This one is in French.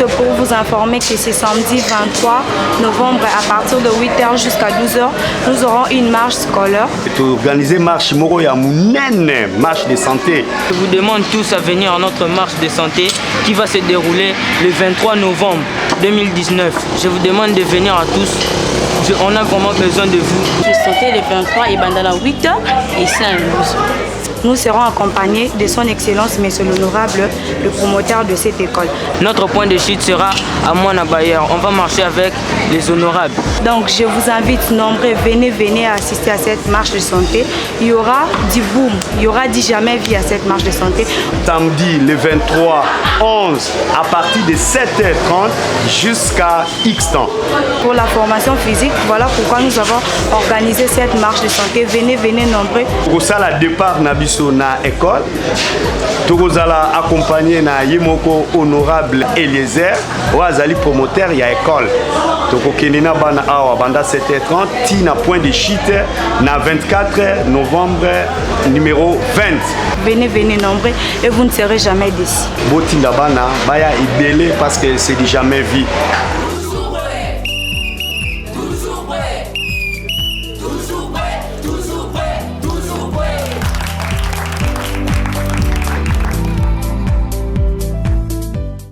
juste pour vous informer que c'est samedi 23 novembre à partir de 8h jusqu'à 12h, nous aurons une marche scolaire. Organiser marche Moroya Mounene, marche de santé. Je vous demande tous à venir à notre marche de santé qui va se dérouler le 23 novembre 2019. Je vous demande de venir à tous. On a vraiment besoin de vous. Je santé le 23 et dans 8h et 5. Nous serons accompagnés de son Excellence, Monsieur l'Honorable, le promoteur de cette école. Notre point de chute sera à Moana-Bayer. On va marcher avec les honorables. Donc je vous invite nombreux, venez assister à cette marche de santé. Il y aura du boom, il y aura du jamais vu à cette marche de santé. Samedi le 23 11 à partir de 7h30 jusqu'à X temps. Pour la formation physique, voilà pourquoi nous avons organisé cette marche de santé. Venez nombreux. Pour ça, le départ na école, tozala accompagné na Yemoko honorable Eliezer, Wazali promoteur ya école. Toko kenina bana awa banda 7h30 tina point de chute na 24 novembre numéro 20. Venez nombreux et vous ne serez jamais déçus. Botinda bana baya ibele parce que c'est du jamais vu.